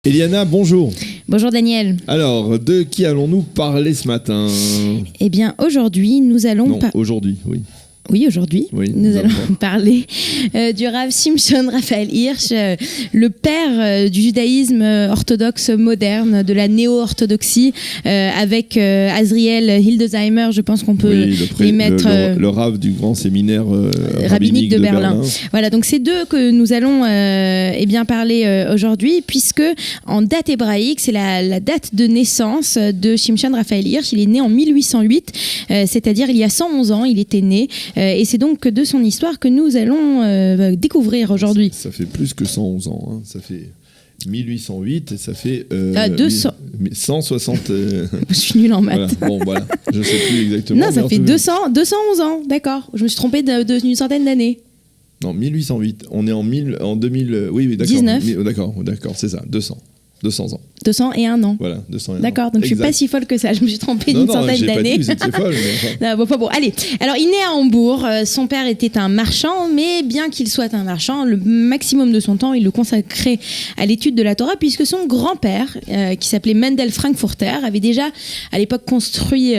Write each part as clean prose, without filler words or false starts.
Eliana, bonjour. Bonjour Daniel. Alors, de qui allons-nous parler ce matin ? Eh bien, aujourd'hui, nous allons... Non, aujourd'hui, oui. Oui, aujourd'hui, nous allons parler du Rav Shimshon Raphaël Hirsch, le père du judaïsme orthodoxe moderne, de la néo-orthodoxie, avec Azriel Hildesheimer, je pense qu'on peut les mettre... Le Rav du grand séminaire rabbinique de Berlin. Voilà, donc c'est d'eux que nous allons bien parler aujourd'hui, puisque en date hébraïque, c'est la date de naissance de Shimshon Raphaël Hirsch. Il est né en 1808, c'est-à-dire il y a 111 ans, il était né. Et c'est donc de son histoire que nous allons découvrir aujourd'hui. Ça fait plus que 111 ans. Hein. Ça fait 1808 et ça fait 160. Je suis nulle en maths. Voilà. Bon, voilà. Je ne sais plus exactement. Non, ça fait 211 ans, d'accord. Je me suis trompée d'une centaine d'années. Non, 1808. On est en 2000. Oui, d'accord. 19. D'accord, c'est ça. 200 ans. 201 ans. Voilà, 201 ans. D'accord, donc exact. Je suis pas si folle que ça. Je me suis trompée d'une centaine d'années. Pas dit que vous étiez folle. Mais enfin. Bon, allez. Alors, il naît à Hambourg. Son père était un marchand, mais bien qu'il soit un marchand, le maximum de son temps, il le consacrait à l'étude de la Torah, puisque son grand-père, qui s'appelait Mendel Frankfurter, avait déjà à l'époque construit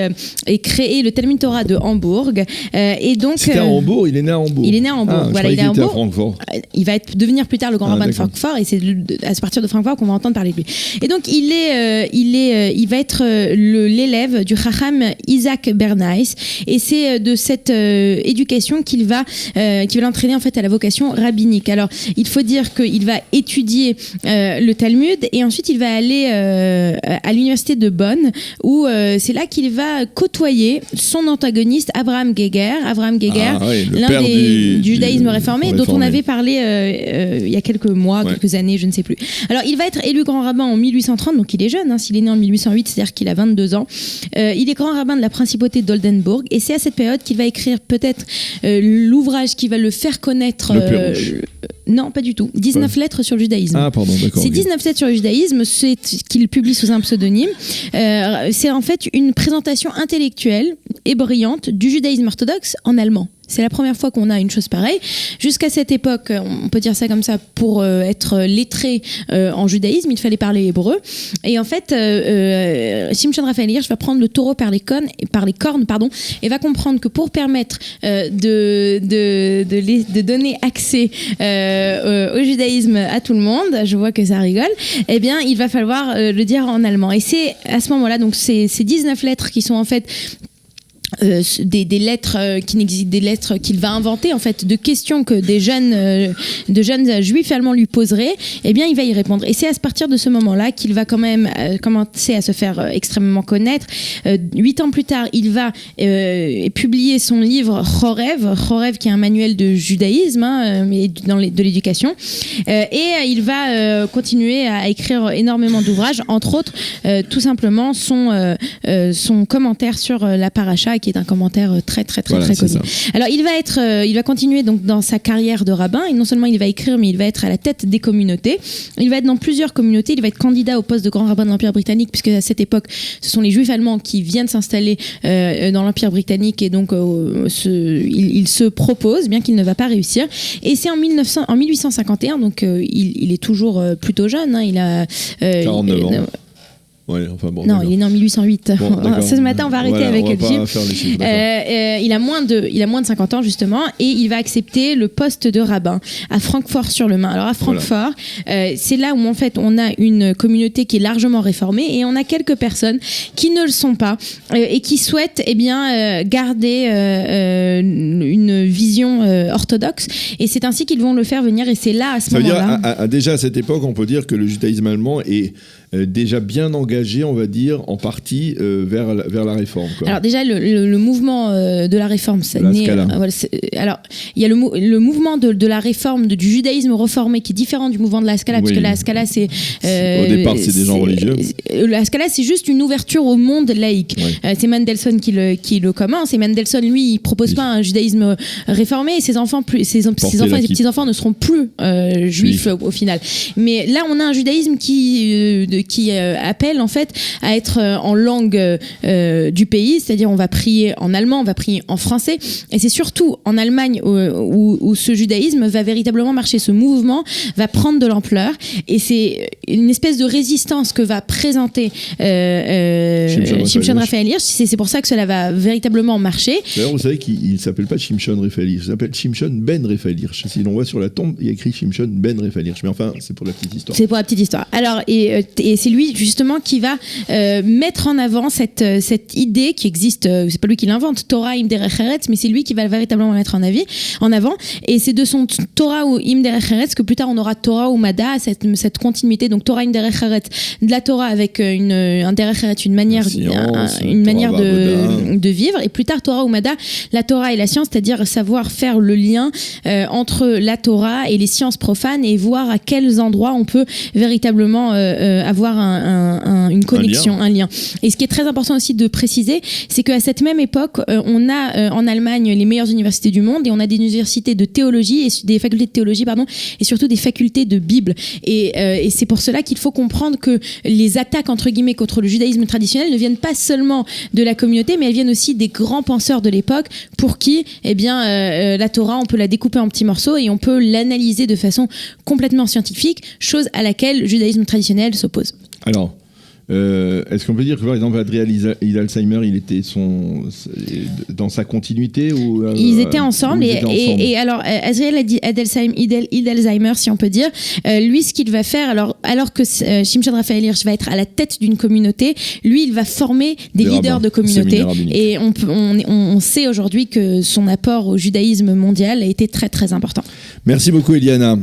et créé le Talmud Torah de Hambourg. Et donc. C'était à Hambourg. Il est né à Hambourg. Il est né à Hambourg. Voilà, il est à Hambourg. À Francfort. Il va devenir plus tard le grand rabbin de Francfort, et c'est à partir de Francfort qu'on va entendre parler de lui. Et donc il va être l'élève du Chacham Isaac Bernays, et c'est de cette éducation qui va l'entraîner en fait à la vocation rabbinique. Alors il faut dire qu'il va étudier le Talmud, et ensuite il va aller à l'université de Bonn, où c'est là qu'il va côtoyer son antagoniste Abraham Geiger, l'un du judaïsme réformé, dont on avait parlé il y a quelques mois, quelques années, je ne sais plus. Alors il va être élu grand rabbin en 1830, donc il est jeune, hein, s'il est né en 1808, c'est-à-dire qu'il a 22 ans. Il est grand rabbin de la principauté d'Oldenburg, et c'est à cette période qu'il va écrire peut-être l'ouvrage qui va le faire connaître... non, pas du tout. 19 lettres sur le judaïsme. Ah, pardon, d'accord. Ces 19 lettres sur le judaïsme, c'est qu'il publie sous un pseudonyme. C'est en fait une présentation intellectuelle et brillante du judaïsme orthodoxe en allemand. C'est la première fois qu'on a une chose pareille. Jusqu'à cette époque, on peut dire ça comme ça, pour être lettré en judaïsme, il fallait parler hébreu. Et en fait, Shimshon Raphaël Hirsch va prendre le taureau par les cornes, et va comprendre que pour permettre de donner accès au judaïsme à tout le monde, je vois que ça rigole, eh bien, il va falloir le dire en allemand. Et c'est à ce moment-là, donc ces 19 lettres qui sont en fait des lettres qui n'existent, des lettres qu'il va inventer en fait, de questions que de jeunes juifs allemands lui poseraient, eh bien il va y répondre. Et c'est à partir de ce moment-là qu'il va quand même commencer à se faire extrêmement connaître. 8 ans plus tard, il va publier son livre Chorev, qui est un manuel de judaïsme, mais de l'éducation. Et il va continuer à écrire énormément d'ouvrages, entre autres tout simplement son commentaire sur la paracha, qui est un commentaire très connu. Alors il va continuer donc dans sa carrière de rabbin, et non seulement il va écrire, mais il va être à la tête des communautés. Il va être dans plusieurs communautés. Il va être candidat au poste de grand rabbin de l'Empire britannique, puisque à cette époque, ce sont les Juifs allemands qui viennent s'installer dans l'Empire britannique, et donc il se propose, bien qu'il ne va pas réussir. Et c'est en 1851, donc il est toujours plutôt jeune. Hein, il a 49 ans. Ouais, enfin bon, non, il est né en 1808. Bon, ce matin, on va arrêter avec le chiffre. Il a moins de 50 ans, justement, et il va accepter le poste de rabbin à Francfort-sur-le-Main. Alors, à Francfort, c'est là où, en fait, on a une communauté qui est largement réformée, et on a quelques personnes qui ne le sont pas, et qui souhaitent garder une vision orthodoxe. Et c'est ainsi qu'ils vont le faire venir, et c'est là, à ce moment-là... Déjà, à cette époque, on peut dire que le judaïsme allemand est déjà bien engagé, on va dire, en partie vers la réforme, quoi. Alors déjà, le mouvement de la réforme, ça naît... alors, il y a le mouvement de la réforme, du judaïsme réformé, qui est différent du mouvement de la Haskalah, parce que la Haskalah, c'est... au départ, c'est des gens religieux. La Haskalah, c'est juste une ouverture au monde laïque. C'est Mendelssohn qui le commence, et Mendelssohn, lui, il propose pas un judaïsme réformé, et ses enfants et ses petits-enfants ne seront plus juifs au final. Mais là, on a un judaïsme qui appelle en fait à être en langue du pays, c'est-à-dire on va prier en allemand, on va prier en français, et c'est surtout en Allemagne où ce judaïsme va véritablement marcher, ce mouvement va prendre de l'ampleur, et c'est une espèce de résistance que va présenter Shimshon Raphaël Hirsch. C'est pour ça que cela va véritablement marcher. D'ailleurs, vous savez qu'il ne s'appelle pas Shimshon Raphaël Hirsch, il s'appelle Shimshon Ben Raphaël Hirsch. Si l'on voit sur la tombe, il y a écrit Shimshon Ben Raphaël Hirsch. Mais enfin, c'est pour la petite histoire. C'est pour la petite histoire. Alors, et c'est lui justement qui va mettre en avant cette idée qui existe. C'est pas lui qui l'invente, Torah im derech eretz, mais c'est lui qui va véritablement mettre en avant. Et c'est de son Torah ou im derech eretz que plus tard on aura Torah ou Mada, cette continuité. Donc Torah im derech eretz, de la Torah avec un derech eretz, une manière de vivre. Et plus tard Torah ou Mada, la Torah et la science, c'est-à-dire savoir faire le lien entre la Torah et les sciences profanes et voir à quels endroits on peut véritablement avoir une connexion, un lien. Et ce qui est très important aussi de préciser, c'est qu'à cette même époque, on a en Allemagne les meilleures universités du monde, et on a des universités de théologie, et des facultés de théologie, et surtout des facultés de Bible. Et c'est pour cela qu'il faut comprendre que les attaques, entre guillemets, contre le judaïsme traditionnel ne viennent pas seulement de la communauté, mais elles viennent aussi des grands penseurs de l'époque, pour qui, la Torah, on peut la découper en petits morceaux et on peut l'analyser de façon complètement scientifique, chose à laquelle le judaïsme traditionnel s'oppose. Alors, est-ce qu'on peut dire que par exemple Adriel Hildesheimer, il était dans sa continuité ou ils étaient ensemble, et alors Adriel Hildesheimer, si on peut dire, lui ce qu'il va faire, alors que Shimshon Raphaël Hirsch va être à la tête d'une communauté, lui il va former des leaders de communauté, et on sait aujourd'hui que son apport au judaïsme mondial a été très très important. Merci beaucoup Eliana.